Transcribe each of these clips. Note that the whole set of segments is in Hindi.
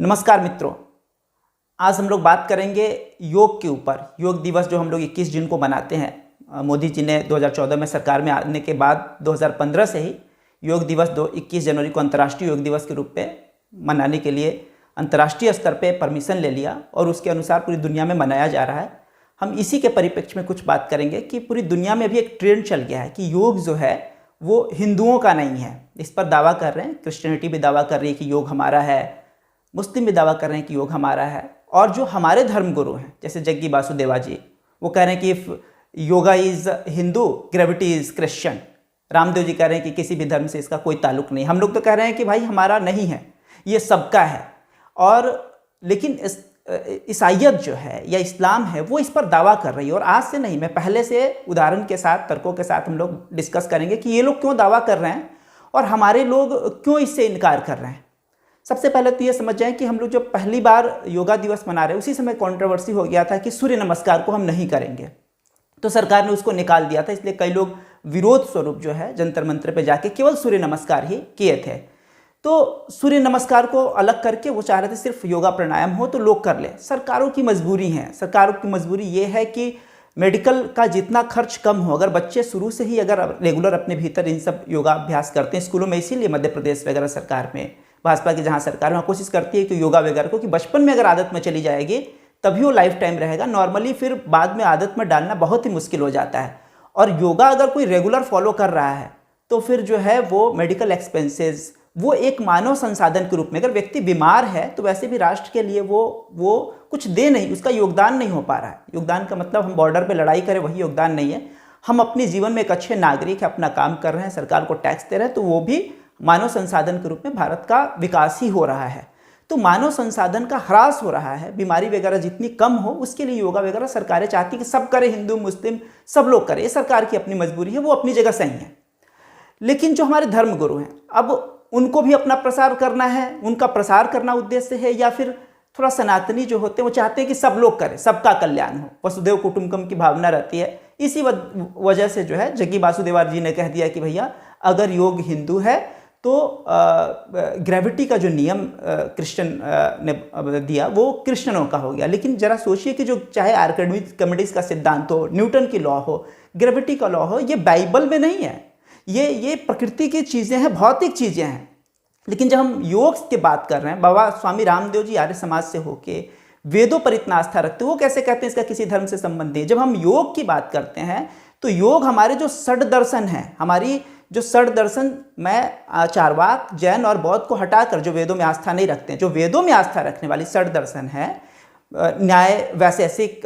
नमस्कार मित्रों, आज हम लोग बात करेंगे योग के ऊपर। योग दिवस जो हम लोग 21 जून को मनाते हैं, मोदी जी ने 2014 में सरकार में आने के बाद 2015 से ही योग दिवस 21 जनवरी को अंतर्राष्ट्रीय योग दिवस के रूप में मनाने के लिए अंतर्राष्ट्रीय स्तर पे परमिशन ले लिया और उसके अनुसार पूरी दुनिया में मनाया जा रहा है। हम इसी के परिप्रेक्ष्य में कुछ बात करेंगे कि पूरी दुनिया में भी एक ट्रेंड चल गया है कि योग जो है वो हिंदुओं का नहीं है। इस पर दावा कर रहे हैं, क्रिश्चियनिटी भी दावा कर रही है कि योग हमारा है, मुस्लिम भी दावा कर रहे हैं कि योग हमारा है, और जो हमारे धर्मगुरु हैं जैसे जग्गी वासुदेवा जी, वो कह रहे हैं कि if yoga is Hindu gravity is Christian. Ramdev ji कह रहे हैं कि किसी भी धर्म से इसका कोई ताल्लुक नहीं। हम लोग तो कह रहे हैं कि भाई हमारा नहीं है, ये सबका है। और लेकिन ईसाइयत जो है या इस्लाम है वो इस पर दावा कर रही है। और आज से नहीं, मैं पहले से उदाहरण के साथ, तर्कों के साथ हम लोग डिस्कस करेंगे कि ये लोग क्यों दावा कर रहे हैं और हमारे लोग क्यों इससे इनकार कर रहे हैं। सबसे पहले तो ये समझ जाएं कि हम लोग जब पहली बार योगा दिवस मना रहे उसी समय कंट्रोवर्सी हो गया था कि सूर्य नमस्कार को हम नहीं करेंगे, तो सरकार ने उसको निकाल दिया था। इसलिए कई लोग विरोध स्वरूप जो है जंतर मंत्र पे जाके केवल सूर्य नमस्कार ही किए थे। तो सूर्य नमस्कार को अलग करके वो चाह रहे थे सिर्फ योगा प्राणायाम हो तो लोग कर ले। सरकारों की मजबूरी है, सरकारों की मजबूरी ये है कि मेडिकल का जितना खर्च कम हो, अगर बच्चे शुरू से ही अगर रेगुलर अपने भीतर इन सब योगाभ्यास करते हैं स्कूलों में, इसीलिए मध्य प्रदेश वगैरह सरकार में, भाजपा की जहाँ सरकार वहाँ कोशिश करती है कि योगा वगैरह को कि बचपन में अगर आदत में चली जाएगी तभी वो लाइफ टाइम रहेगा। नॉर्मली फिर बाद में आदत में डालना बहुत ही मुश्किल हो जाता है। और योगा अगर कोई रेगुलर फॉलो कर रहा है तो फिर जो है वो मेडिकल एक्सपेंसेस, वो एक मानव संसाधन के रूप में, अगर व्यक्ति बीमार है तो वैसे भी राष्ट्र के लिए वो कुछ दे नहीं, उसका योगदान नहीं हो पा रहा है। योगदान का मतलब हम बॉर्डर पे लड़ाई करें वही योगदान नहीं है। हम अपने जीवन में एक अच्छे नागरिक अपना काम कर रहे हैं, सरकार को टैक्स दे रहे हैं, तो वो भी मानव संसाधन के रूप में भारत का विकास ही हो रहा है। तो मानव संसाधन का ह्रास हो रहा है, बीमारी वगैरह जितनी कम हो उसके लिए योगा वगैरह सरकारें चाहती कि सब करें, हिंदू मुस्लिम सब लोग करें। ये सरकार की अपनी मजबूरी है, वो अपनी जगह सही है। लेकिन जो हमारे धर्मगुरु हैं, अब उनको भी अपना प्रसार करना है, उनका प्रसार करना उद्देश्य है, या फिर थोड़ा सनातनी जो होते हैं वो चाहते हैं कि सब लोग करें, सबका कल्याण हो, वसुदेव कुटुंबकम की भावना रहती है। इसी वजह से जो है जग्गी वासुदेवा जी ने कह दिया कि भैया अगर योग हिंदू है तो ग्रेविटी का जो नियम क्रिश्चियन ने दिया वो क्रिश्चियनों का हो गया। लेकिन जरा सोचिए कि जो चाहे आर्किमिडीज का सिद्धांत हो, न्यूटन की लॉ हो, ग्रेविटी का लॉ हो, ये बाइबल में नहीं है, ये प्रकृति की चीज़ें हैं, भौतिक चीज़ें हैं। लेकिन जब हम योग की बात कर रहे हैं, बाबा स्वामी रामदेव जी आर्य समाज से होके वेदों पर इतना आस्था रखते, वो कैसे कहते हैं इसका किसी धर्म से संबंध नहीं। जब हम योग की बात करते हैं तो योग हमारे जो षड दर्शन है, हमारी जो षड दर्शन, मैं चारवाक, जैन और बौद्ध को हटाकर जो वेदों में आस्था नहीं रखते हैं, जो वेदों में आस्था रखने वाली षड दर्शन है, न्याय, वैशेषिक,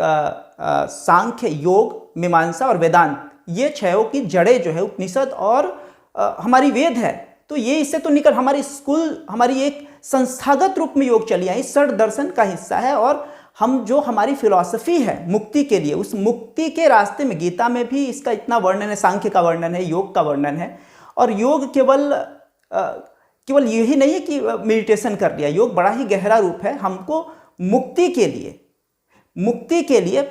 सांख्य, योग, मीमांसा और वेदांत, ये छयों की जड़ें जो है उपनिषद और हमारी वेद है। तो ये इससे तो निकल हमारी स्कूल, हमारी एक संस्थागत रूप में योग चली आई, षड दर्शन का हिस्सा है। और हम जो हमारी फिलॉसफी है मुक्ति के लिए, उस मुक्ति के रास्ते में गीता में भी इसका इतना वर्णन है, सांख्य का वर्णन है, योग का वर्णन है। और योग केवल यही नहीं है कि मेडिटेशन कर लिया, योग बड़ा ही गहरा रूप है। हमको मुक्ति के लिए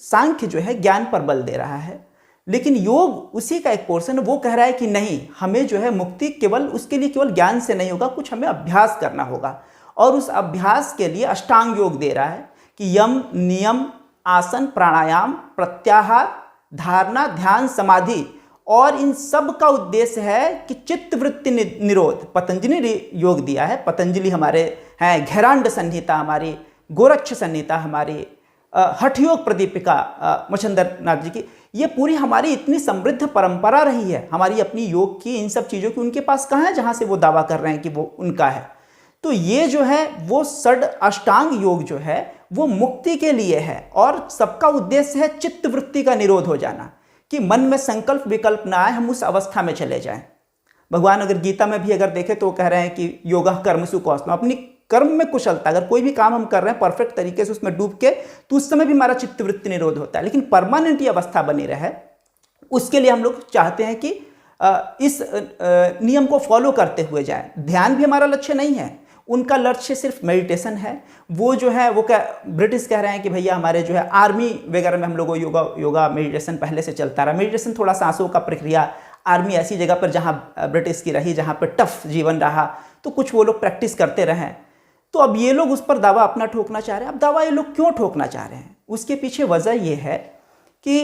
सांख्य जो है ज्ञान पर बल दे रहा है, लेकिन योग उसी का एक पोर्शन है। वो कह रहा है कि नहीं, हमें जो है मुक्ति केवल उसके लिए केवल ज्ञान से नहीं होगा, कुछ हमें अभ्यास करना होगा। और उस अभ्यास के लिए अष्टांग योग दे रहा है कि यम, नियम, आसन, प्राणायाम, प्रत्याहार, धारणा, ध्यान, समाधि, और इन सब का उद्देश्य है कि चित्त वृत्ति निरोध। पतंजलि ने योग दिया है, पतंजलि हमारे हैं, घेरांड संहिता हमारी, गोरक्ष संहिता हमारी, हठयोग प्रदीपिका मच्छिंद्र नाथ जी की, ये पूरी हमारी इतनी समृद्ध परंपरा रही है हमारी अपनी योग की, इन सब चीज़ों की। उनके पास कहाँ है जहाँ से वो दावा कर रहे हैं कि वो उनका है। तो ये जो है वो षड अष्टांग योग जो है वो मुक्ति के लिए है, और सबका उद्देश्य है चित्त वृत्ति का निरोध हो जाना, कि मन में संकल्प विकल्प ना आए, हम उस अवस्था में चले जाएं। भगवान अगर गीता में भी अगर देखें तो वो कह रहे हैं कि योगा कर्मसु कौशलम, अपनी कर्म में कुशलता, अगर कोई भी काम हम कर रहे हैं परफेक्ट तरीके से उसमें डूब के, तो उस समय भी हमारा चित्त वृत्ति निरोध होता है। लेकिन परमानेंट ये अवस्था बनी रहे, उसके लिए हम लोग चाहते हैं कि इस नियम को फॉलो करते हुए जाए। ध्यान भी हमारा लक्ष्य नहीं है, उनका लक्ष्य सिर्फ मेडिटेशन है। वो जो है वो क्या ब्रिटिश कह रहे हैं कि भैया हमारे जो है आर्मी वगैरह में हम लोगों योगा मेडिटेशन पहले से चलता रहा। मेडिटेशन थोड़ा सांसों का प्रक्रिया, आर्मी ऐसी जगह पर जहाँ ब्रिटिश की रही, जहाँ पर टफ जीवन रहा, तो कुछ वो लोग प्रैक्टिस करते रहें। तो अब ये लोग उस पर दावा अपना ठोकना चाह रहे हैं। अब दावा ये लोग क्यों ठोकना चाह रहे हैं, उसके पीछे वजह ये है कि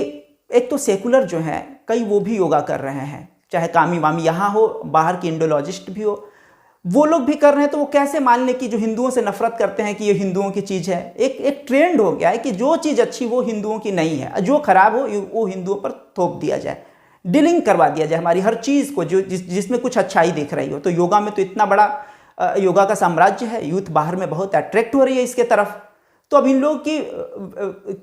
एक तो सेकुलर जो हैं कई वो भी योगा कर रहे हैं, चाहे कामी वामी यहाँ हो, बाहर के इंडोलॉजिस्ट भी हो, वो लोग भी कर रहे हैं। तो वो कैसे मान लें कि जो हिंदुओं से नफरत करते हैं कि ये हिंदुओं की चीज़ है। एक ट्रेंड हो गया है कि जो चीज़ अच्छी वो हिंदुओं की नहीं है, जो खराब हो वो हिंदुओं पर थोप दिया जाए, डीलिंग करवा दिया जाए हमारी हर चीज़ को, जो जिसमें कुछ अच्छाई दिख रही हो। तो योगा में तो इतना बड़ा योगा का साम्राज्य है, यूथ बाहर में बहुत अट्रैक्ट हो रही है इसके तरफ। तो अब इन लोग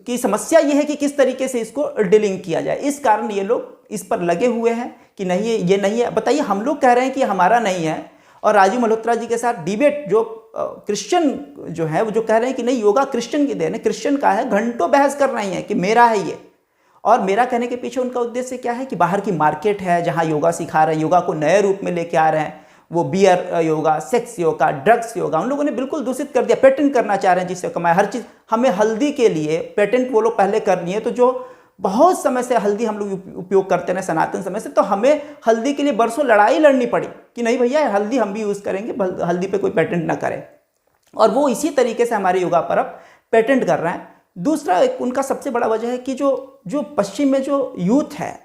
की समस्या ये है कि किस तरीके से इसको डीलिंग किया जाए। इस कारण ये लोग इस पर लगे हुए हैं कि नहीं ये नहीं है। बताइए, हम लोग कह रहे हैं कि हमारा नहीं है, और राजीव मल्होत्रा जी के साथ डिबेट जो क्रिश्चियन जो है वो जो कह रहे हैं कि नहीं योगा क्रिश्चियन की देन है, क्रिश्चियन का है, घंटों बहस कर रही हैं कि मेरा है ये। और मेरा कहने के पीछे उनका उद्देश्य क्या है कि बाहर की मार्केट है जहाँ योगा सिखा रहे हैं, योगा को नए रूप में लेके आ रहे हैं, वो beer yoga, sex yoga, drugs yoga उन लोगों ने बिल्कुल दूषित कर दिया, पेटेंट करना चाह रहे हैं जिससे कमाए हर चीज़। हमें हल्दी के लिए पेटेंट वो लोग पहले करनी है, तो जो बहुत समय से हल्दी हम लोग उपयोग करते हैं सनातन समय से, तो हमें हल्दी के लिए बरसों लड़ाई लड़नी पड़ी कि नहीं भैया हल्दी हम भी यूज़ करेंगे, हल्दी पे कोई पेटेंट ना करे। और वो इसी तरीके से हमारे योगा पर अब पेटेंट कर रहे हैं। दूसरा एक उनका सबसे बड़ा वजह है कि जो पश्चिम में जो यूथ है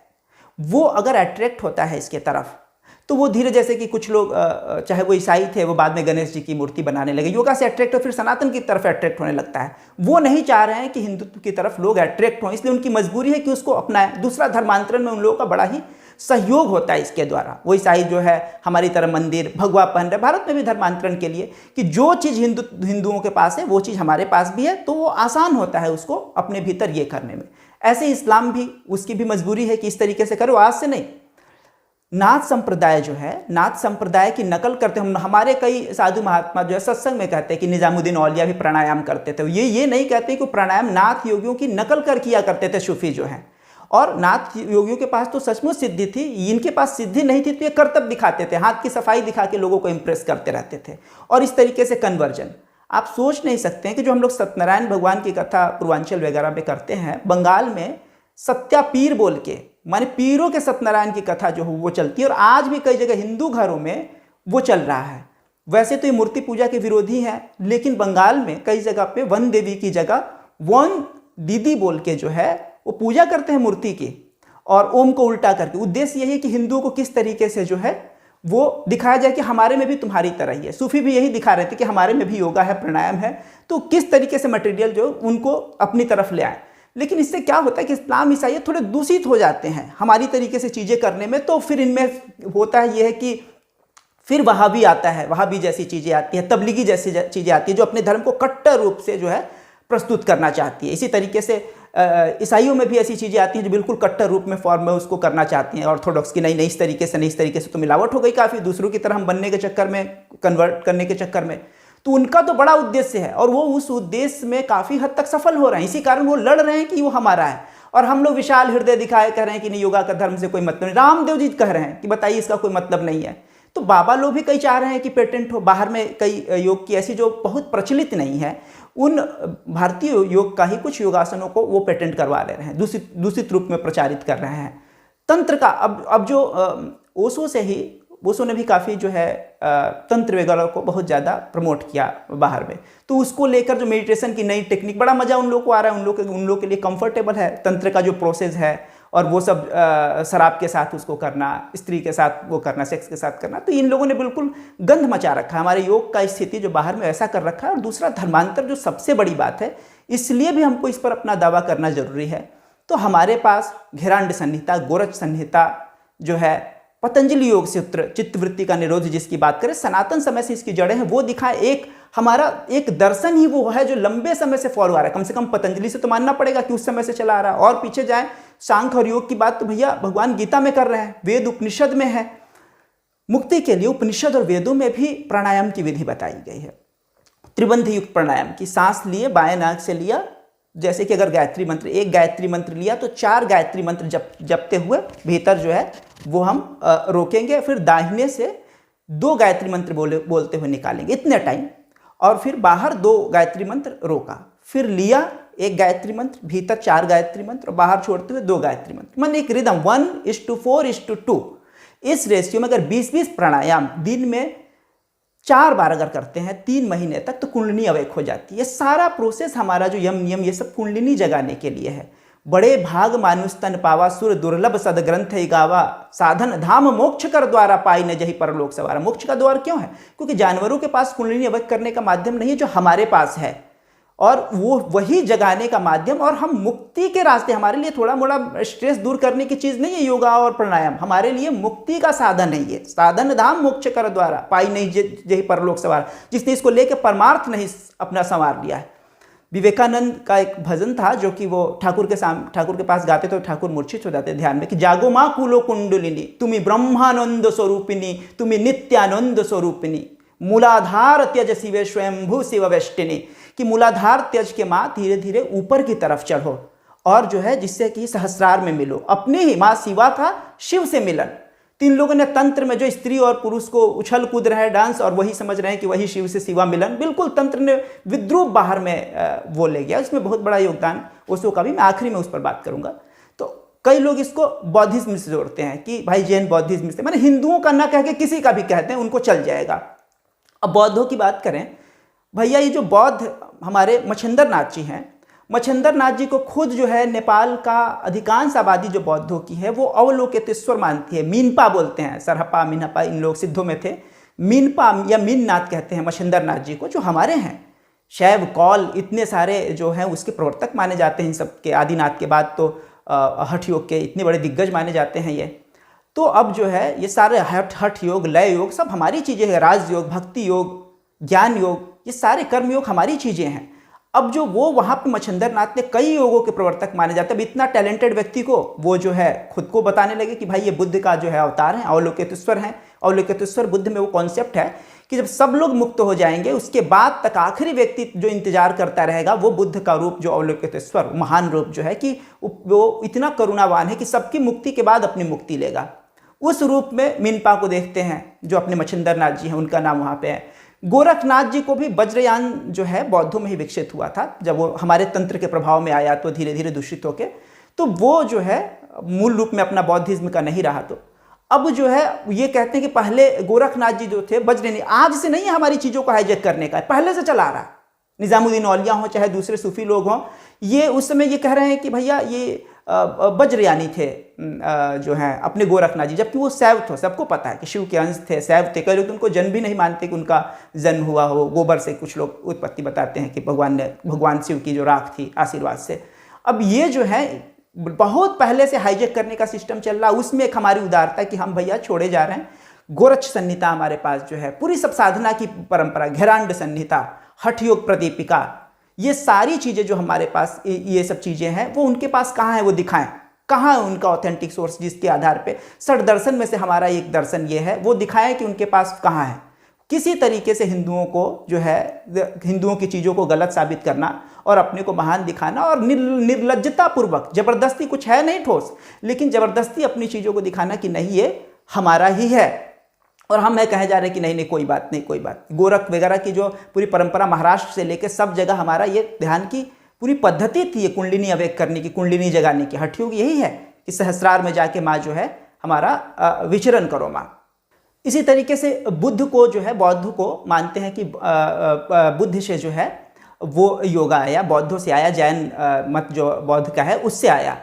वो अगर अट्रैक्ट होता है इसके तरफ, तो वो धीरे, जैसे कि कुछ लोग चाहे वो ईसाई थे वो बाद में गणेश जी की मूर्ति बनाने लगे, योगा से अट्रैक्ट हो फिर सनातन की तरफ अट्रैक्ट होने लगता है। वो नहीं चाह रहे हैं कि हिंदुत्व की तरफ लोग अट्रैक्ट हों, इसलिए उनकी मजबूरी है कि उसको अपनाएं। दूसरा, धर्मांतरण में उन लोगों का बड़ा ही सहयोग होता है इसके द्वारा। वो ईसाई जो है हमारी तरह मंदिर भगवा पहन रहे, भारत में भी धर्मांतरण के लिए कि जो चीज़ हिंदुओं के पास है वो चीज़ हमारे पास भी है, तो वो आसान होता है उसको अपने भीतर ये करने में। ऐसे इस्लाम भी, उसकी भी मजबूरी है कि इस तरीके से करो, आज से नहीं। नाथ संप्रदाय जो है, नाथ संप्रदाय की नकल करते हम, हमारे कई साधु महात्मा जो है सत्संग में कहते हैं कि निजामुद्दीन औलिया भी प्राणायाम करते थे। ये नहीं कहते कि प्राणायाम नाथ योगियों की नकल कर किया करते थे सूफी जो हैं। और नाथ योगियों के पास तो सचमुच सिद्धि थी, इनके पास सिद्धि नहीं थी, तो ये करतब दिखाते थे, हाथ की सफाई दिखा के लोगों को इंप्रेस करते रहते थे। और इस तरीके से कन्वर्जन आप सोच नहीं सकते हैं कि जो हम लोग सत्यनारायण भगवान की कथा पूर्वांचल वगैरह में करते हैं, बंगाल में सत्या पीर बोल के, माने पीरों के सत्यनारायण की कथा जो हो वो चलती है, और आज भी कई जगह हिंदू घरों में वो चल रहा है। वैसे तो ये मूर्ति पूजा के विरोधी हैं, लेकिन बंगाल में कई जगह पे वन देवी की जगह वन दीदी बोल के जो है वो पूजा करते हैं मूर्ति की, और ओम को उल्टा करके। उद्देश्य यही है कि हिंदुओं को किस तरीके से जो है वो दिखाया जाए कि हमारे में भी तुम्हारी तरह ही है। सूफी भी यही दिखा रहे थे कि हमारे में भी योगा है, प्राणायाम है, तो किस तरीके से मटेरियल जो उनको अपनी तरफ ले आए। लेकिन इससे क्या होता है कि इस्लाम ईसाई थोड़े दूषित हो जाते हैं हमारी तरीके से चीज़ें करने में। तो फिर इनमें होता है ये है कि फिर वहाबी आता है, वहाबी जैसी चीज़ें आती हैं, तबलीगी जैसी चीज़ें आती हैं, जो अपने धर्म को कट्टर रूप से जो है प्रस्तुत करना चाहती है। इसी तरीके से ईसाइयों में भी ऐसी चीज़ें आती हैं जो बिल्कुल कट्टर रूप में फॉर्म में उसको करना चाहती हैं। ऑर्थोडॉक्स की नहीं इस तरीके से तो मिलावट हो गई काफ़ी, दूसरों की तरह हम बनने के चक्कर में, कन्वर्ट करने के चक्कर में। तो उनका तो बड़ा उद्देश्य है और वो उस उद्देश्य में काफ़ी हद तक सफल हो रहे हैं। इसी कारण वो लड़ रहे हैं कि वो हमारा है, और हम लोग विशाल हृदय दिखाए कह रहे हैं कि नहीं योगा का धर्म से कोई मतलब नहीं। रामदेव जी कह रहे हैं कि बताइए इसका कोई मतलब नहीं है। तो बाबा लोग भी कई चाह रहे हैं कि पेटेंट हो। बाहर में कई योग की ऐसी जो बहुत प्रचलित नहीं है, उन भारतीय योग का ही कुछ योगासनों को वो पेटेंट करवा ले रहे हैं, दूषित रूप में प्रचारित कर रहे हैं। तंत्र का अब जो ओशो से ही, ओशो ने भी काफ़ी जो है तंत्र वगैरह को बहुत ज़्यादा प्रमोट किया बाहर में। तो उसको लेकर जो मेडिटेशन की नई टेक्निक, बड़ा मज़ा उन लोग को आ रहा है, उन लोग के लिए कंफर्टेबल है तंत्र का जो प्रोसेस है, और वो सब शराब के साथ उसको करना, स्त्री के साथ वो करना, सेक्स के साथ करना। तो इन लोगों ने बिल्कुल गंध मचा रखा है हमारे योग का स्थिति जो बाहर में ऐसा कर रखा है। और दूसरा धर्मांतर जो सबसे बड़ी बात है, इसलिए भी हमको इस पर अपना दावा करना जरूरी है। तो हमारे पास घेरांड संहिता, गोरच संहिता जो है, पतंजलि योग सूत्र, चित्तवृत्ति का निरोध जिसकी बात करें, सनातन समय से इसकी जड़ें हैं, वो दिखाए। एक हमारा एक दर्शन ही वो है जो लंबे समय से फॉलो आ रहा है। कम से कम पतंजलि से तो मानना पड़ेगा कि उस समय से चला आ रहा है। और पीछे जाए सांख्य और योग की बात तो भैया भगवान गीता में कर रहे हैं, वेद उपनिषद में है। मुक्ति के लिए उपनिषद और वेदों में भी प्राणायाम की विधि बताई गई है। त्रिबंध युक्त प्राणायाम की, सांस लिए बाएं नाक से लिया, जैसे कि अगर गायत्री मंत्र, एक गायत्री मंत्र लिया तो 4 गायत्री मंत्र जपते हुए भीतर जो है वो हम रोकेंगे, फिर दाहिने से 2 गायत्री मंत्र बोलते हुए निकालेंगे, इतने टाइम। और फिर बाहर 2 गायत्री मंत्र रोका, फिर लिया 1 गायत्री मंत्र, भीतर 4 गायत्री मंत्र, और बाहर छोड़ते हुए 2 गायत्री मंत्र। मन एक रिदम 1:4:2 इस रेशियो में अगर 20-20 प्राणायाम दिन में 4 बार अगर करते हैं 3 महीने तक तो कुंडलिनी अवेक हो जाती है। ये सारा प्रोसेस हमारा जो यम नियम ये सब कुंडलिनी जगाने के लिए है। बड़े भाग मानुष तन पावा, सुर दुर्लभ सदग्रंथ गावा, साधन धाम मोक्ष कर द्वारा पाई न जही परलोक सवारा। मोक्ष का द्वार क्यों है? क्योंकि जानवरों के पास कुंडलिनी अवेक करने का माध्यम नहीं है जो हमारे पास है, और वो वही जगाने का माध्यम। और हम मुक्ति के रास्ते, हमारे लिए थोड़ा मोड़ा स्ट्रेस दूर करने की चीज़ नहीं है योगा और प्राणायाम, हमारे लिए मुक्ति का साधन है ये। साधन धाम मोक्ष कर द्वारा पाई नहीं जही परलोक सवार। जिसने इसको लेकर परमार्थ नहीं अपना संवार लिया है। विवेकानंद का एक भजन था जो कि वो ठाकुर के पास गाते तो ठाकुर मूर्छित हो जाते ध्यान में कि जागो माँ कुलो कुंडलिनी, तुम्ही ब्रह्मानंद स्वरूपिणी, तुम्ही नित्यानंद स्वरूपिणी, मूलाधार त्यज शिवे स्वयंभू शिव वेष्टिनी। कि मूलाधार त्यज के माँ धीरे धीरे ऊपर की तरफ चढ़ो और जो है जिससे कि सहस्रार में मिलो, अपने ही माँ शिवा का शिव से मिलन। 3 लोगों ने तंत्र में जो स्त्री और पुरुष को उछल कूद रहे हैं डांस, और वही समझ रहे हैं कि वही शिव से शिवा मिलन, बिल्कुल तंत्र ने विद्रूप बाहर में वो ले गया। इसमें बहुत बड़ा योगदान ओशो का भी, मैं आखिरी में उस पर बात करूंगा। तो कई लोग इसको बौद्धिज्म से जोड़ते हैं कि भाई जैन बौद्धिज्म से, मैंने हिंदुओं का ना कह के किसी का भी कहते हैं उनको चल जाएगा। अब बौद्धों की बात करें, भैया ये जो बौद्ध हमारे मच्छिंद्र नाथ जी हैं, मच्छिंद्र नाथ जी को खुद जो है नेपाल का अधिकांश आबादी जो बौद्धों की है वो अवलोकितेश्वर मानती है। मीनपा बोलते हैं, सरहपा मिनपा इन लोग सिद्धों में थे। मीनपा या मीननाथ कहते हैं मच्छिंद्र नाथ जी को, जो हमारे हैं। शैव कौल इतने सारे जो हैं उसके प्रवर्तक माने जाते हैं इन सब के। आदिनाथ के बाद तो हठ योग के इतने बड़े दिग्गज माने जाते हैं ये। तो अब जो है ये सारे हठ योग, लय योग सब हमारी चीज़ें हैं। राजयोग, भक्ति योग, ज्ञान योग, ये सारे कर्म योग हमारी चीज़ें हैं। अब जो वो वहाँ पे मच्छिंद्र नाथ ने कई योगों के प्रवर्तक माने जाते हैं। अब इतना टैलेंटेड व्यक्ति को वो जो है खुद को बताने लगे कि भाई ये बुद्ध का जो है अवतार है, अवलोकितेश्वर है। अवलोकितेश्वर बुद्ध में वो कॉन्सेप्ट है कि जब सब लोग मुक्त हो जाएंगे उसके बाद तक आखिरी व्यक्ति जो इंतजार करता रहेगा वो बुद्ध का रूप, जो अवलोकितेश्वर महान रूप जो है कि वो इतना करुणावान है कि सबकी मुक्ति के बाद अपनी मुक्ति लेगा। उस रूप में मिनपा को देखते हैं जो अपने मच्छिंद्र नाथ जी हैं, उनका नाम वहाँ पे है। गोरखनाथ जी को भी वज्रयान जो है बौद्धों में ही विकसित हुआ था। जब वो हमारे तंत्र के प्रभाव में आया तो धीरे धीरे दूषित होके, तो वो जो है मूल रूप में अपना बौद्धिज्म का नहीं रहा। तो अब जो है ये कहते हैं कि पहले गोरखनाथ जी जो थे वज्रयानी, आज से नहीं है हमारी चीज़ों को हाईजैक करने का, पहले से चला रहा। निजामुद्दीन औलिया हो चाहे दूसरे सूफी लोग हों, ये उस समय ये कह रहे हैं कि भैया ये वज्रयानी थे जो हैं अपने गोरखनाथ जी, जबकि वो शैव थे। सबको पता है कि शिव के अंश थे, शैव थे। कई लोग उनको जन्म भी नहीं मानते कि उनका जन्म हुआ हो। गोबर से कुछ लोग उत्पत्ति बताते हैं कि भगवान शिव की जो राख थी आशीर्वाद से। अब ये जो है बहुत पहले से हाईजैक करने का सिस्टम चल रहा, उसमें एक हमारी उदारता है कि हम भैया छोड़े जा रहे हैं। गोरक्ष संहिता हमारे पास जो है पूरी सब साधना की परंपरा, घेरांड संहिता, हठ योग प्रदीपिका, ये सारी चीज़ें जो हमारे पास ये सब चीज़ें हैं वो उनके पास कहाँ है, वो दिखाएं कहाँ है उनका ऑथेंटिक सोर्स, जिसके आधार पे 60 दर्शन में से हमारा एक दर्शन ये है, वो दिखाएं कि उनके पास कहाँ है। किसी तरीके से हिंदुओं को जो है हिंदुओं की चीज़ों को गलत साबित करना और अपने को महान दिखाना और निर्लज्जता पूर्वक, ज़बरदस्ती, कुछ है नहीं ठोस, लेकिन ज़बरदस्ती अपनी चीज़ों को दिखाना कि नहीं ये हमारा ही है। और हम ये कहे जा रहे हैं कि नहीं नहीं कोई बात नहीं, कोई बात। गोरख वगैरह की जो पूरी परंपरा महाराष्ट्र से लेकर सब जगह हमारा ये ध्यान की पूरी पद्धति थी ये कुंडलिनी अवेक करने की, कुंडलिनी जगाने की। हठ योग यही है कि सहस्रार में जाके माँ जो है हमारा विचरण करो माँ। इसी तरीके से बुद्ध को जो है, बौद्ध को मानते हैं कि बुद्ध से जो है वो योगा आया, बौद्धों से आया, जैन मत जो बौद्ध का है उससे आया।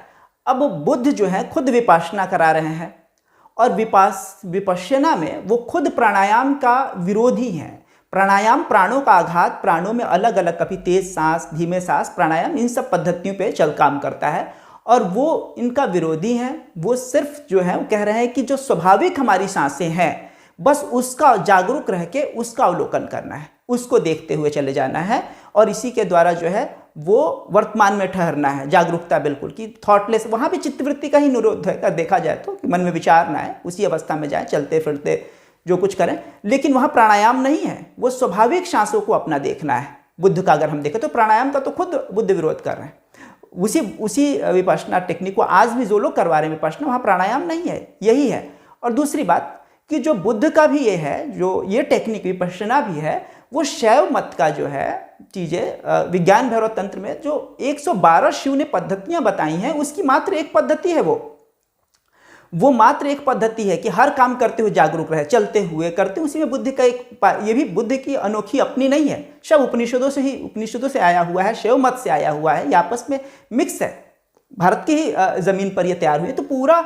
अब बुद्ध जो है खुद विपासना करा रहे हैं और विपश्यना में वो खुद प्राणायाम का विरोधी हैं। प्राणायाम प्राणों का आघात, प्राणों में अलग अलग, कभी तेज सांस, धीमे सांस, प्राणायाम, इन सब पद्धतियों पे चल काम करता है और वो इनका विरोधी हैं। वो सिर्फ जो है वो कह रहे हैं कि जो स्वाभाविक हमारी सांसें हैं बस उसका जागरूक रह के उसका अवलोकन करना है, उसको देखते हुए चले जाना है और इसी के द्वारा जो है वो वर्तमान में ठहरना है। जागरूकता बिल्कुल कि थॉटलेस, वहाँ भी चित्तवृत्ति का ही निरोध है देखा जाए तो, कि मन में विचार ना है, उसी अवस्था में जाए, चलते फिरते जो कुछ करें। लेकिन वहाँ प्राणायाम नहीं है, वो स्वाभाविक सांसों को अपना देखना है। बुद्ध का अगर हम देखें तो प्राणायाम का तो खुद बुद्ध विरोध कर रहे हैं। उसी विपश्यना टेक्निक को आज भी जो लोग करवा रहे हैं विपश्यना, वहाँ प्राणायाम नहीं है, यही है। और दूसरी बात कि जो बुद्ध का भी ये है, जो ये टेक्निक विपश्यना भी है, वो शैव मत का जो है चीज़ें, विज्ञान भैरव तंत्र में जो 112 शिव ने पद्धतियाँ बताई हैं उसकी मात्र एक पद्धति है वो मात्र एक पद्धति है कि हर काम करते हुए जागरूक रहे, चलते हुए करते, उसी में बुद्धि का ये भी बुद्धि की अनोखी अपनी नहीं है, सब उपनिषदों से आया हुआ है, शैव मत से आया हुआ है, ये आपस में मिक्स है, भारत की ही जमीन पर ये तैयार हुई है। तो पूरा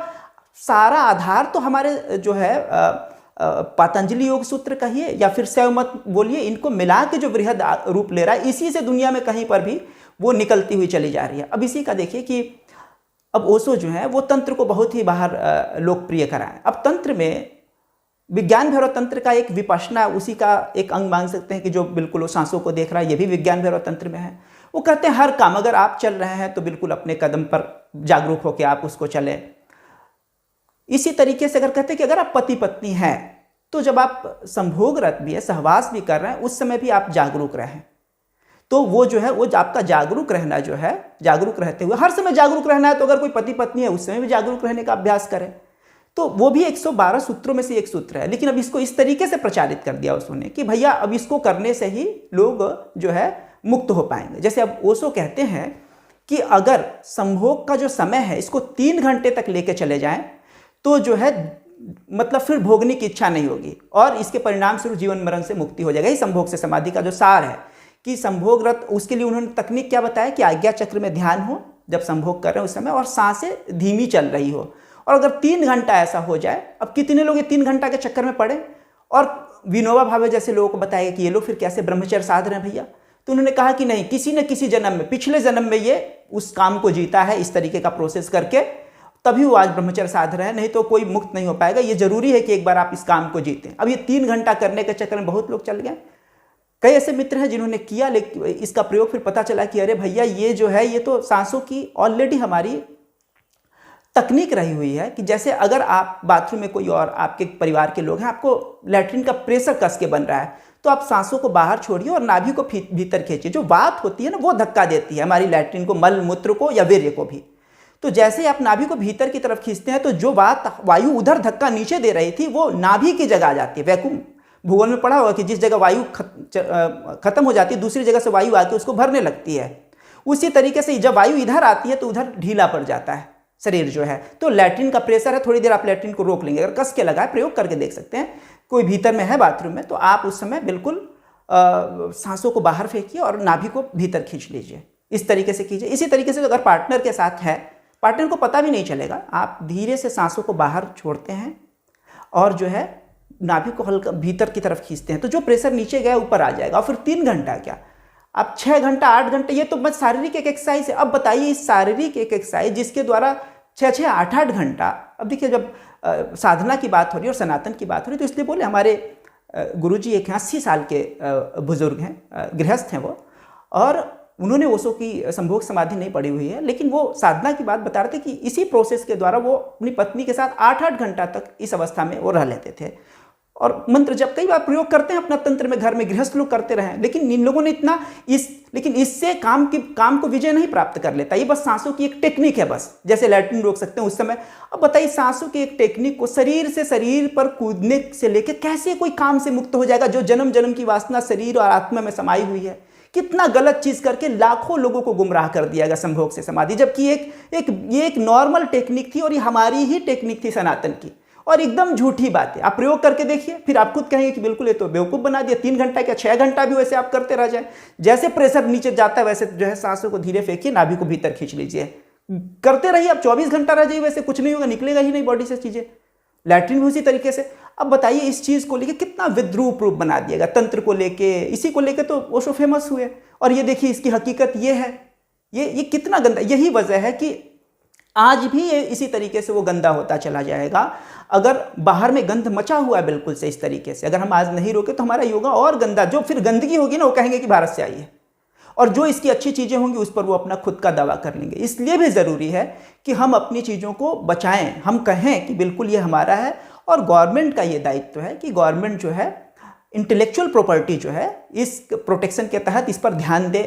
सारा आधार तो हमारे जो है पतंजलि योग सूत्र कहिए या फिर शैव मत बोलिए, इनको मिला के जो वृहद रूप ले रहा है, इसी से दुनिया में कहीं पर भी वो निकलती हुई चली जा रही है। अब इसी का देखिए कि अब ओशो जो है वो तंत्र को बहुत ही बाहर लोकप्रिय कराएं। अब तंत्र में विज्ञान भैरव तंत्र का एक विपश्यना, उसी का एक अंग मान सकते हैं कि जो बिल्कुल वो सांसों को देख रहा है, ये भी विज्ञान भैरव तंत्र में है। वो कहते हैं हर काम अगर आप चल रहे हैं तो बिल्कुल अपने कदम पर जागरूक होकर आप उसको चलें। इसी तरीके से अगर कहते हैं कि अगर आप पति पत्नी हैं तो जब आप संभोगरत भी है, सहवास भी कर रहे हैं, उस समय भी आप जागरूक रहें। तो वो जो है वो आपका जागरूक रहना जो है, जागरूक रहते हुए हर समय जागरूक रहना है। तो अगर कोई पति पत्नी है उस समय भी जागरूक रहने का अभ्यास करें। तो वो भी 112 सूत्रों में से एक सूत्र है, लेकिन अब इसको इस तरीके से प्रचारित कर दिया उसने कि भैया अब इसको करने से ही लोग जो है मुक्त हो पाएंगे। जैसे अब ओशो कहते हैं कि अगर संभोग का जो समय है इसको 3 घंटे तक लेके चले जाएं तो जो है मतलब फिर भोगने की इच्छा नहीं होगी और इसके परिणाम स्वरूप जीवन मरण से मुक्ति हो जाएगा। ये संभोग से समाधि का जो सार है कि संभोगरत, उसके लिए उन्होंने तकनीक क्या बताया कि आज्ञा चक्र में ध्यान हो जब संभोग कर रहे हैं उस समय, और सांसें धीमी चल रही हो। और अगर 3 घंटा ऐसा हो जाए, अब कितने लोग ये 3 घंटा के चक्कर में पड़े, और विनोबा भावे जैसे लोगों को बताया कि ये लोग फिर कैसे ब्रह्मचर्य साध रहे हैं भैया। तो उन्होंने कहा कि नहीं, किसी न किसी जन्म में, पिछले जन्म में ये उस काम को जीता है इस तरीके का प्रोसेस करके, तभी वो आज ब्रह्मचर्य साध रहे हैं, नहीं तो कोई मुक्त नहीं हो पाएगा। ये जरूरी है कि एक बार आप इस काम को जीतें। अब ये 3 घंटा करने के चक्कर में बहुत लोग चल गए। कई ऐसे मित्र हैं जिन्होंने किया, लेकिन इसका प्रयोग फिर पता चला कि अरे भैया ये जो है ये तो सांसों की ऑलरेडी हमारी तकनीक रही हुई है कि जैसे अगर आप बाथरूम में कोई और आपके परिवार के लोग हैं, आपको लैट्रिन का प्रेशर कस के बन रहा है, तो आप सांसों को बाहर छोड़िए और नाभि को भीतर खींचिए। जो वात होती है ना वो धक्का देती है हमारी लैट्रिन को, मल मूत्र को या वीर्य को भी। तो जैसे आप नाभि को भीतर की तरफ खींचते हैं तो जो वात वायु उधर धक्का नीचे दे रही थी वो नाभि की जगह आ जाती है। वैक्यूम भूगोल में पढ़ा होगा कि जिस जगह वायु खत्म हो जाती है दूसरी जगह से वायु आके उसको भरने लगती है। उसी तरीके से जब वायु इधर आती है तो उधर ढीला पड़ जाता है शरीर जो है। तो लैट्रिन का प्रेशर है, थोड़ी देर आप लैट्रिन को रोक लेंगे, अगर कस के लगाए, प्रयोग करके देख सकते हैं। कोई भीतर में है बाथरूम में तो आप उस समय बिल्कुल सांसों को बाहर फेंकिए और नाभि को भीतर खींच लीजिए। इस तरीके से कीजिए। इसी तरीके से अगर पार्टनर के साथ है, पार्टनर को पता भी नहीं चलेगा, आप धीरे से सांसों को बाहर छोड़ते हैं और जो है नाभि को हल्का भीतर की तरफ खींचते हैं, तो जो प्रेशर नीचे गया ऊपर आ जाएगा। और फिर 3 घंटा क्या, आप 6 घंटा 8 घंटे, ये तो बस शारीरिक एक एक्सरसाइज है। अब बताइए इस शारीरिक एक एक्सरसाइज जिसके द्वारा 6-6 8-8 घंटा, अब देखिए जब साधना की बात हो रही है और सनातन की बात हो रही है तो इसलिए बोले हमारे गुरुजी एक 80 साल के बुजुर्ग हैं, गृहस्थ हैं वो, और उन्होंने ओशो की संभोग समाधि नहीं पड़ी हुई है, लेकिन वो साधना की बात बता रहे थे कि इसी प्रोसेस के द्वारा वो अपनी पत्नी के साथ 8-8 घंटा तक इस अवस्था में वो रह लेते थे। और मंत्र जब कई बार प्रयोग करते हैं अपना तंत्र में, घर में गृहस्थ लोग करते रहे, लेकिन इन लोगों ने इतना लेकिन इससे काम को विजय नहीं प्राप्त कर लेता। ये बस सांसों की एक टेक्निक है, बस जैसे लैट्रिन रोक सकते हैं उस समय। अब बताइए सांसों की एक टेक्निक को शरीर से शरीर पर कूदने से लेकर कैसे कोई काम से मुक्त हो जाएगा जो जन्म जन्म की वासना शरीर और आत्मा में समाई हुई है। कितना गलत चीज करके लाखों लोगों को गुमराह कर दिया गया संभोग से समाधि, जबकि ये एक नॉर्मल टेक्निक थी और ये हमारी ही टेक्निक थी सनातन की, और एकदम झूठी बात है। आप प्रयोग करके देखिए, फिर आप खुद कहेंगे कि बिल्कुल ये तो बेवकूफ बना दिया। 3 घंटा क्या 6 घंटा भी वैसे आप करते रह जाए, जैसे प्रेशर नीचे जाता है वैसे जो है सांसों को धीरे फेंकिए, नाभि को भीतर खींच लीजिए, करते रहिए। आप 24 घंटा रह जाइए वैसे कुछ नहीं होगा, निकलेगा ही नहीं बॉडी से चीजें। लैट्रिन भी उसी तरीके से। अब बताइए इस चीज को लेके कितना विद्रूप रूप बना दिएगा, तंत्र को लेके, इसी को लेके तो ओशो फेमस हुए। और ये देखिए इसकी हकीकत ये है, ये कितना गंदा। यही वजह है कि आज भी ये इसी तरीके से वो गंदा होता चला जाएगा। अगर बाहर में गंध मचा हुआ है बिल्कुल से इस तरीके से, अगर हम आज नहीं रोके तो हमारा योगा और गंदा, जो फिर गंदगी होगी ना वो कहेंगे कि भारत से आई है, और जो इसकी अच्छी चीजें होंगी उस पर वो अपना खुद का दावा कर लेंगे। इसलिए भी जरूरी है कि हम अपनी चीजों को बचाएं, हम कहें कि बिल्कुल ये हमारा है। और गवर्नमेंट का ये दायित्व है कि गवर्नमेंट जो है इंटेलेक्चुअल प्रॉपर्टी जो है इस प्रोटेक्शन के तहत इस पर ध्यान दे,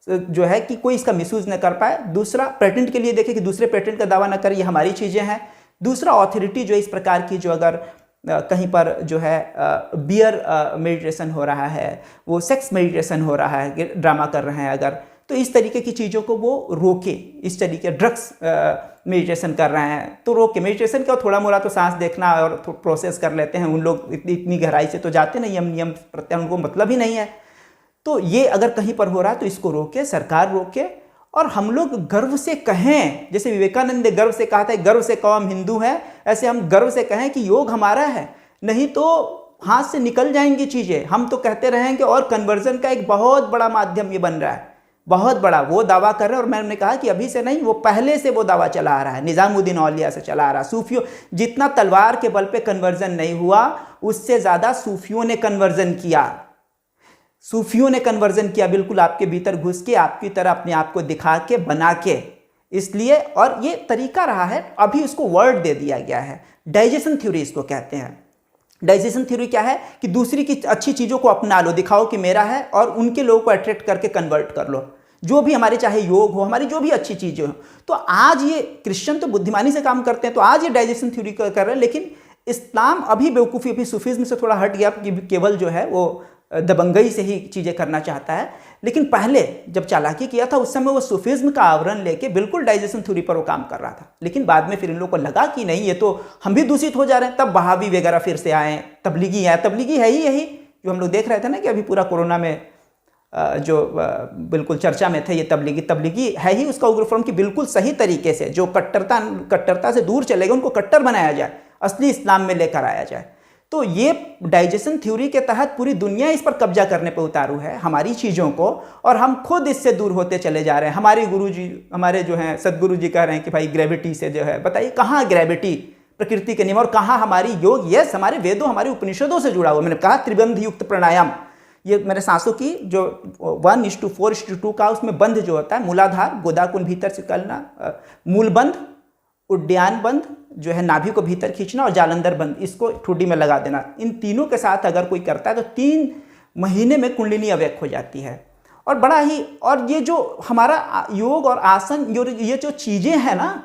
जो है कि कोई इसका मिसयूज न कर पाए। दूसरा, पेटेंट के लिए देखे कि दूसरे पेटेंट का दावा न करे, ये हमारी चीजें हैं। दूसरा, अथॉरिटी जो इस प्रकार की, जो अगर कहीं पर जो है बियर मेडिटेशन हो रहा है, वो सेक्स मेडिटेशन हो रहा है, ड्रामा कर रहे हैं अगर, तो इस तरीके की चीज़ों को वो रोके। इस तरीके ड्रग्स मेडिटेशन कर रहे हैं तो रोक के, मेडिटेशन क्या, थोड़ा मोड़ा तो सांस देखना और प्रोसेस कर लेते हैं, उन लोग इतनी गहराई से तो जाते नहीं, नियम प्रत्यय उनको मतलब ही नहीं है। तो ये अगर कहीं पर हो रहा है तो इसको रोके, सरकार रोके, और हम लोग गर्व से कहें, जैसे विवेकानंद ने गर्व से कहा था, गर्व से कहो हम हिंदू हैं, ऐसे हम गर्व से कहें कि योग हमारा है, नहीं तो हाथ से निकल जाएंगी चीज़ें। हम तो कहते रहेंगे, और कन्वर्जन का एक बहुत बड़ा माध्यम ये बन रहा है, बहुत बड़ा। वो दावा कर रहे हैं, और मैंने कहा कि अभी से नहीं, वो पहले से वो दावा चला आ रहा है, निजामुद्दीन औलिया से चला आ रहा है। सूफियों, जितना तलवार के बल पे कन्वर्जन नहीं हुआ, उससे ज़्यादा सूफियों ने कन्वर्जन किया। सूफियों ने कन्वर्जन किया, बिल्कुल आपके भीतर घुस के, आपकी तरह अपने आप को दिखा के, बना के। इसलिए, और ये तरीका रहा है, अभी उसको वर्ड दे दिया गया है, डाइजेशन थ्योरी इसको कहते हैं। डाइजेशन थ्योरी क्या है कि दूसरी की अच्छी चीज़ों को अपना लो, दिखाओ कि मेरा है, और उनके लोगों को अट्रैक्ट करके कन्वर्ट कर लो, जो भी हमारे, चाहे योग हो, हमारी जो भी अच्छी चीज़ें हो। तो आज ये क्रिश्चियन तो बुद्धिमानी से काम करते हैं, तो आज ये डाइजेशन थ्योरी कर रहे हैं, लेकिन इस्लाम अभी बेवकूफ़ी, अभी सूफीज़्म से थोड़ा हट गया कि केवल जो है वो दबंगई से ही चीज़ें करना चाहता है। लेकिन पहले जब चालाकी किया था, उस समय वो सूफीज़्म का आवरण लेके बिल्कुल डाइजेशन थ्योरी पर वो काम कर रहा था। लेकिन बाद में फिर इन लोगों को लगा कि नहीं, ये तो हम भी दूषित हो जा रहे हैं, तब वहाबी वगैरह फिर से आए, तबलीगी आए। तबलीगी है ही यही जो हम लोग देख रहे थे ना, कि अभी पूरा कोरोना में जो बिल्कुल चर्चा में थे, ये तबलीगी है ही उसका उग्र फॉर्म, कि बिल्कुल सही तरीके से जो कट्टरता से दूर चले गए, उनको कट्टर बनाया जाए, असली इस्लाम में लेकर आया जाए। तो ये डाइजेशन थ्योरी के तहत पूरी दुनिया इस पर कब्जा करने पर उतारू है, हमारी चीज़ों को, और हम खुद इससे दूर होते चले जा रहे हैं। हमारे गुरुजी, हमारे जो हैं सदगुरु जी कह रहे हैं कि भाई ग्रेविटी से जो है, बताइए कहाँ ग्रेविटी, प्रकृति के नियम, और कहाँ हमारी योग। यस, हमारे वेदों, हमारे उपनिषदों से जुड़ा हुआ। मैंने कहा त्रिबंध युक्त प्राणायाम, ये मेरे सांसों की जो 1:4:2 का, उसमें बंध जो होता है, मूलाधार, गोदाकुंड भीतर से करना, मूल बंध, उड्डयन बंध जो है नाभि को भीतर खींचना, और जालंधर बंध, इसको ठुड्डी में लगा देना। इन तीनों के साथ अगर कोई करता है तो 3 महीने में कुंडलिनी अवेक हो जाती है। और बड़ा ही, और ये जो हमारा योग और आसन, ये जो चीज़ें हैं ना,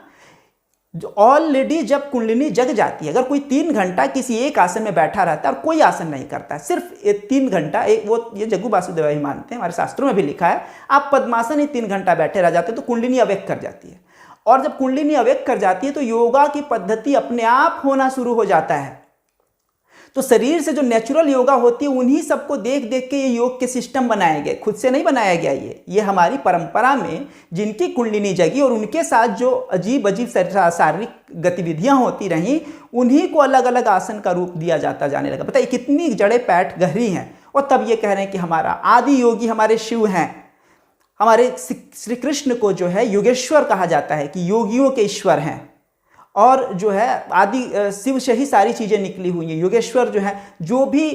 जो ऑलरेडी जब कुंडलिनी जग जाती है, अगर कोई 3 घंटा किसी एक आसन में बैठा रहता है और कोई आसन नहीं करता है, सिर्फ 3 घंटा, वो ये जग्गू वासुदेव ही मानते हैं, हमारे शास्त्रों में भी लिखा है, आप पद्मासन ही 3 घंटा बैठे रह जाते हैं तो कुंडलिनी अवेक कर जाती है। और जब कुंडलिनी अवेक कर जाती है तो योगा की पद्धति अपने आप होना शुरू हो जाता है। तो शरीर से जो नेचुरल योगा होती है, उन्हीं सबको देख देख के ये योग के सिस्टम बनाए गए, खुद से नहीं बनाया गया। ये हमारी परंपरा में जिनकी कुंडलिनी जगी और उनके साथ जो अजीब अजीब शारीरिक गतिविधियां होती रहीं, उन्हीं को अलग अलग आसन का रूप दिया जाता जाने लगा। बताइए कितनी जड़ें पैठ गहरी हैं। और तब ये कह रहे हैं कि हमारा आदि योगी हमारे शिव हैं, हमारे श्री कृष्ण को जो है योगेश्वर कहा जाता है, कि योगियों के ईश्वर हैं। और जो है आदि शिव से ही सारी चीज़ें निकली हुई हैं। योगेश्वर जो है, जो भी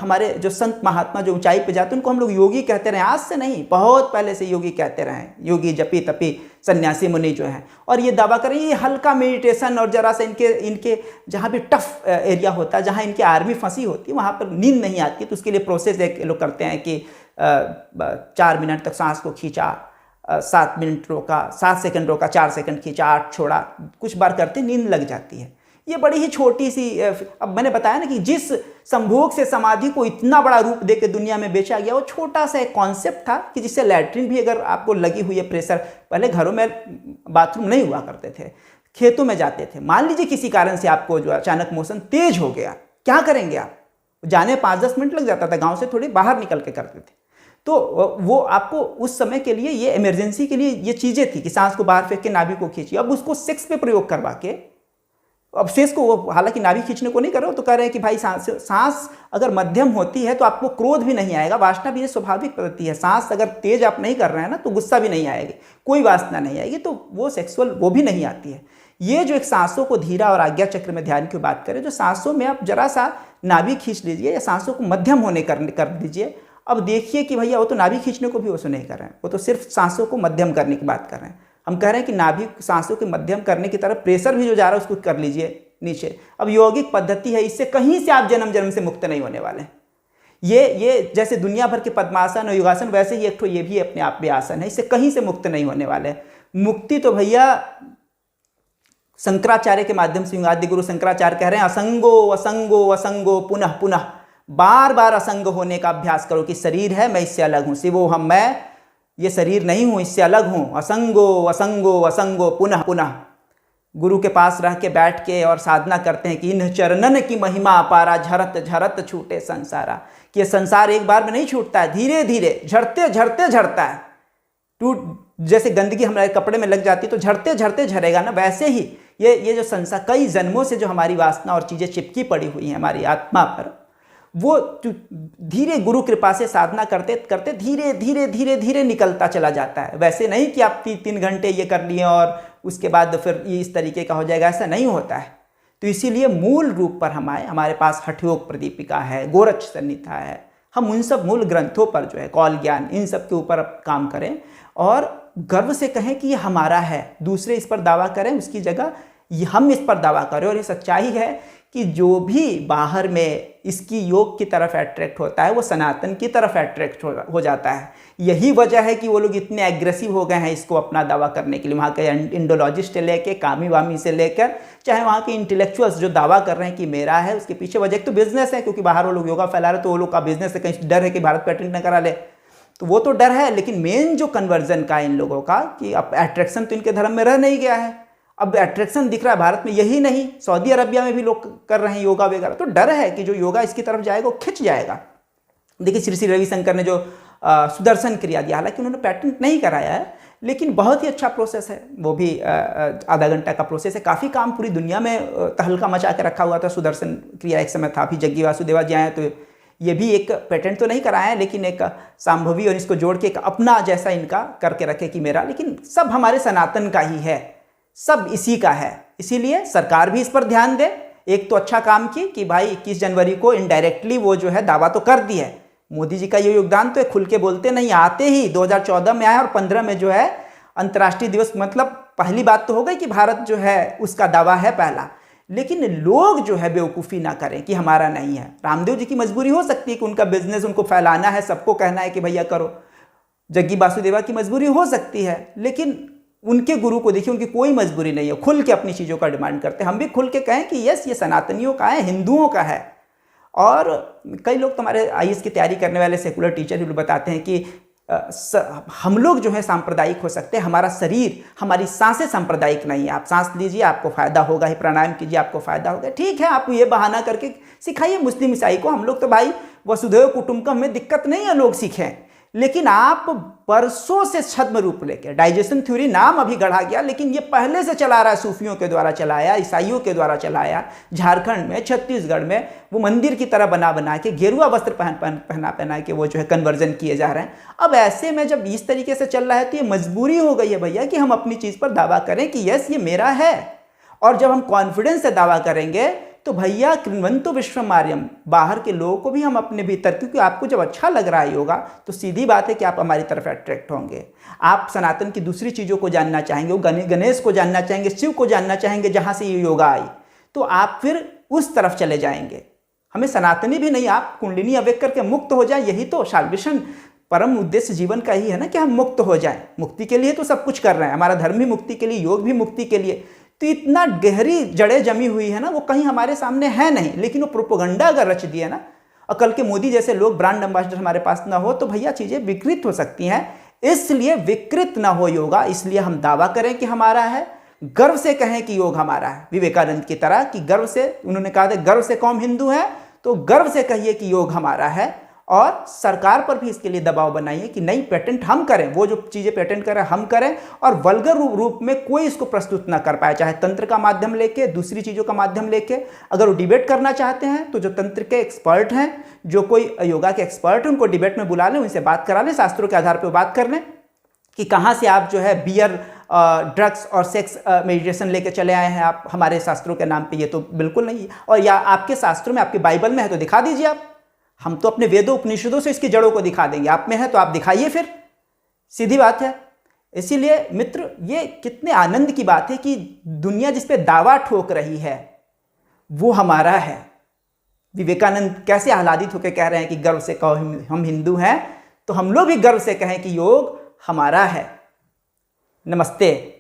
हमारे जो संत महात्मा जो ऊंचाई पे जाते हैं, उनको हम लोग योगी कहते रहे, आज से नहीं, बहुत पहले से योगी कहते रहे। योगी, जपी, तपी, सन्यासी, मुनि जो हैं। और ये दावा करें, ये हल्का मेडिटेशन, और जरा सा इनके जहाँ भी टफ एरिया होता है, जहाँ इनकी आर्मी फंसी होती है, वहाँ पर नींद नहीं आती, तो उसके लिए प्रोसेस एक लोग करते हैं कि 4 मिनट तक सांस को खींचा, 7 मिनट रोका, 7 सेकंड रोका, 4 सेकंड खींचा, 8 छोड़ा, कुछ बार करते नींद लग जाती है। ये बड़ी ही छोटी सी, अब मैंने बताया ना कि जिस संभोग से समाधि को इतना बड़ा रूप दे के दुनिया में बेचा गया, वो छोटा सा एक कॉन्सेप्ट था कि जिससे लैट्रिन भी अगर आपको लगी हुई है प्रेशर, पहले घरों में बाथरूम नहीं हुआ करते थे, खेतों में जाते थे, मान लीजिए किसी कारण से आपको जो अचानक मोशन तेज हो गया, क्या करेंगे आप? जाने 5-10 मिनट लग जाता था, गाँव से थोड़ी बाहर निकल के करते थे। तो वो आपको उस समय के लिए, ये इमरजेंसी के लिए ये चीज़ें थी कि सांस को बाहर फेंक के नाभि को खींचिए। अब उसको सेक्स पे प्रयोग करवा के, अब सेक्स को, वो हालांकि नाभि खींचने को नहीं कर रहे हो, तो कह रहे हैं कि भाई सांस अगर मध्यम होती है तो आपको क्रोध भी नहीं आएगा, वासना भी, ये स्वाभाविक पद्धति है। सांस अगर तेज आप नहीं कर रहे हैं ना, तो गुस्सा भी नहीं आएगी, कोई वासना नहीं आएगी, तो वो सेक्सुअल वो भी नहीं आती है। ये जो एक सांसों को धीरा और आज्ञा चक्र में ध्यान की बात करें, जो सांसों में आप जरा सा नाभि खींच लीजिए या सांसों को मध्यम होने कर दीजिए। अब देखिए कि भैया वो तो नाभि खींचने को भी वो नहीं कर रहे हैं, वो तो सिर्फ सांसों को मध्यम करने की बात कर रहे हैं। हम कह रहे हैं कि नाभि सांसों के मध्यम करने की तरफ प्रेशर भी जो जा रहा है उसको कर लीजिए नीचे। अब यौगिक पद्धति है, इससे कहीं से आप जन्म जन्म से मुक्त नहीं होने वाले। ये जैसे दुनिया भर के पद्मासन और योगासन, वैसे ही एक तो ये भी अपने आप में आसन है, इससे कहीं से मुक्त नहीं होने वाले। मुक्ति तो भैया शंकराचार्य के माध्यम से, आदि गुरु शंकराचार्य कह रहे हैं, असंगो असंगो असंगो पुनः पुनः, बार बार असंग होने का अभ्यास करो कि शरीर है, मैं इससे अलग हूँ, शिवो हम मैं, ये शरीर नहीं हूँ, इससे अलग हूँ, असंगो असंगो असंगो पुनः पुनः। गुरु के पास रह के बैठ के और साधना करते हैं कि इन चरणन की महिमा अपारा, झरत झरत छूटे संसारा, कि ये संसार एक बार में नहीं छूटता है, धीरे धीरे झरते झरते झरता है। टूट जैसे गंदगी हमारे कपड़े में लग जाती है तो झरते झरते झरेगा ना, वैसे ही ये जो संसार कई जन्मों से जो हमारी वासना और चीज़ें चिपकी पड़ी हुई हैं हमारी आत्मा पर, वो धीरे गुरु कृपा से साधना करते करते धीरे धीरे धीरे धीरे निकलता चला जाता है। वैसे नहीं कि आप 3 घंटे ये कर लिए और उसके बाद फिर ये इस तरीके का हो जाएगा, ऐसा नहीं होता है। तो इसीलिए मूल रूप पर हमारे पास हठयोग प्रदीपिका है, गोरक्ष संहिता है, हम उन सब मूल ग्रंथों पर जो है कौल ज्ञान, इन सब के ऊपर काम करें और गर्व से कहें कि ये हमारा है। दूसरे इस पर दावा करें, उसकी जगह हम इस पर दावा करें। और ये सच्चाई है कि जो भी बाहर में इसकी योग की तरफ अट्रैक्ट होता है वो सनातन की तरफ अट्रैक्ट हो जाता है। यही वजह है कि वो लोग इतने एग्रेसिव हो गए हैं इसको अपना दावा करने के लिए। वहाँ के इंडोलॉजिस्ट से लेकर कामी वामी से लेकर चाहे वहाँ के इंटेलेक्चुअल्स जो दावा कर रहे हैं कि मेरा है, उसके पीछे वजह तो बिजनेस है, क्योंकि बाहर वो लोग योगा फैला रहे तो वो लोग का बिजनेस है, कहीं डर है कि भारत पेटेंट न करा ले, तो वो तो डर है। लेकिन मेन जो कन्वर्जन का इन लोगों का कि अब अट्रैक्शन तो इनके धर्म में रह नहीं गया है, अब अट्रैक्शन दिख रहा है भारत में। यही नहीं, सऊदी अरबिया में भी लोग कर रहे हैं योगा वगैरह, तो डर है कि जो योगा इसकी तरफ जाएगा वो खिंच जाएगा। देखिए श्री श्री रविशंकर ने जो सुदर्शन क्रिया दिया, हालांकि उन्होंने पैटेंट नहीं कराया है, लेकिन बहुत ही अच्छा प्रोसेस है, वो भी आधा घंटा का प्रोसेस है। काफ़ी काम पूरी दुनिया में तहलका मचा के रखा हुआ था सुदर्शन क्रिया एक समय था। अभी जग्गी वासुदेवा जी आए तो ये भी एक पेटेंट तो नहीं कराया है, लेकिन एक सांभवी और इसको जोड़ के एक अपना जैसा इनका करके रखे कि मेरा, लेकिन सब हमारे सनातन का ही है, सब इसी का है। इसीलिए सरकार भी इस पर ध्यान दे। एक तो अच्छा काम की कि भाई 21 जनवरी को इनडायरेक्टली वो जो है दावा तो कर दी है। मोदी जी का ये योगदान तो खुल के बोलते नहीं, आते ही 2014 में आया और 15 में जो है अंतर्राष्ट्रीय दिवस, मतलब पहली बात तो हो गई कि भारत जो है उसका दावा है पहला। लेकिन लोग जो है बेवकूफ़ी ना करें कि हमारा नहीं है। रामदेव जी की मजबूरी हो सकती है कि उनका बिजनेस उनको फैलाना है, सबको कहना है कि भैया करो। जग्गी वासुदेवा की मजबूरी हो सकती है, लेकिन उनके गुरु को देखिए, उनकी कोई मजबूरी नहीं है, खुल के अपनी चीज़ों का डिमांड करते हैं। हम भी खुल के कहें कि यस ये सनातनियों का है, हिंदुओं का है। और कई लोग तुम्हारे आईएएस की तैयारी करने वाले सेकुलर टीचर भी बताते हैं कि हम लोग जो है सांप्रदायिक हो सकते हैं, हमारा शरीर, हमारी सांसें सांप्रदायिक नहीं है। आप सांस लीजिए आपको फ़ायदा होगा ही, प्राणायाम कीजिए आपको फ़ायदा होगा, ठीक है। आप ये बहाना करके सिखाइए मुस्लिम ईसाई को। हम लोग तो भाई वसुधैव कुटुंबकम में दिक्कत नहीं है, लोग सीखें। लेकिन आप बरसों से छद्म रूप लेके, डाइजेशन थ्योरी नाम अभी गढ़ा गया, लेकिन ये पहले से चला रहा है, सूफियों के द्वारा चलाया, ईसाइयों के द्वारा चलाया। झारखंड में, छत्तीसगढ़ में वो मंदिर की तरह बना के गेरुआ वस्त्र पहना के वो जो है कन्वर्जन किए जा रहे हैं। अब ऐसे में जब इस तरीके से चल रहा है तो ये मजबूरी हो गई है भैया कि हम अपनी चीज़ पर दावा करें कि यस ये मेरा है। और जब हम कॉन्फिडेंस से दावा करेंगे तो भैया कृण्वन्तो विश्वम आर्यम, बाहर के लोगों को भी हम अपने भीतर, क्योंकि आपको जब अच्छा लग रहा है योगा तो सीधी बात है कि आप हमारी तरफ अट्रैक्ट होंगे। आप सनातन की दूसरी चीज़ों को जानना चाहेंगे, वो गणेश को जानना चाहेंगे, शिव को जानना चाहेंगे, जहाँ से ये योगा आई, तो आप फिर उस तरफ चले जाएंगे। हमें सनातनी भी नहीं, आप कुंडलिनी अवेक करके मुक्त हो जाए, यही तो साल्वेशन परम उद्देश्य जीवन का ही है ना कि हम मुक्त हो जाएं। मुक्ति के लिए तो सब कुछ कर रहे हैं, हमारा धर्म भी मुक्ति के लिए, योग भी मुक्ति के लिए। तो इतना गहरी जड़ें जमी हुई है ना, वो कहीं हमारे सामने है नहीं, लेकिन वो प्रोपोगंडा अगर रच दिया ना, और कल के मोदी जैसे लोग ब्रांड एम्बेसडर हमारे पास ना हो तो भैया चीज़ें विकृत हो सकती हैं। इसलिए विकृत ना हो योगा, इसलिए हम दावा करें कि हमारा है, गर्व से कहें कि योग हमारा है। विवेकानंद की तरह कि गर्व से, उन्होंने कहा था गर्व से कौम हिंदू है, तो गर्व से कहिए कि योग हमारा है। और सरकार पर भी इसके लिए दबाव बनाइए कि नहीं पेटेंट हम करें, वो जो चीज़ें पेटेंट करें हम करें, और वल्गर रूप में कोई इसको प्रस्तुत ना कर पाए, चाहे तंत्र का माध्यम लेके, दूसरी चीज़ों का माध्यम लेके। अगर वो डिबेट करना चाहते हैं तो जो तंत्र के एक्सपर्ट हैं, जो कोई योगा के एक्सपर्ट हैं, उनको डिबेट में बुला लें, उनसे बात करा लें, शास्त्रों के आधार पर बात कर लें कि कहाँ से आप जो है बियर, ड्रग्स और सेक्स मेडिटेशन लेके चले आए हैं आप हमारे शास्त्रों के नाम पे। ये तो बिल्कुल नहीं है। और या आपके शास्त्रों में, आपके बाइबल में है तो दिखा दीजिए आप, हम तो अपने वेदों उपनिषदों से इसकी जड़ों को दिखा देंगे। आप में है तो आप दिखाइए, फिर सीधी बात है। इसीलिए मित्र, ये कितने आनंद की बात है कि दुनिया जिस पे दावा ठोक रही है वो हमारा है। विवेकानंद कैसे आह्लादित होकर कह रहे हैं कि गर्व से कहो हम हिंदू हैं, तो हम लोग भी गर्व से कहें कि योग हमारा है। नमस्ते।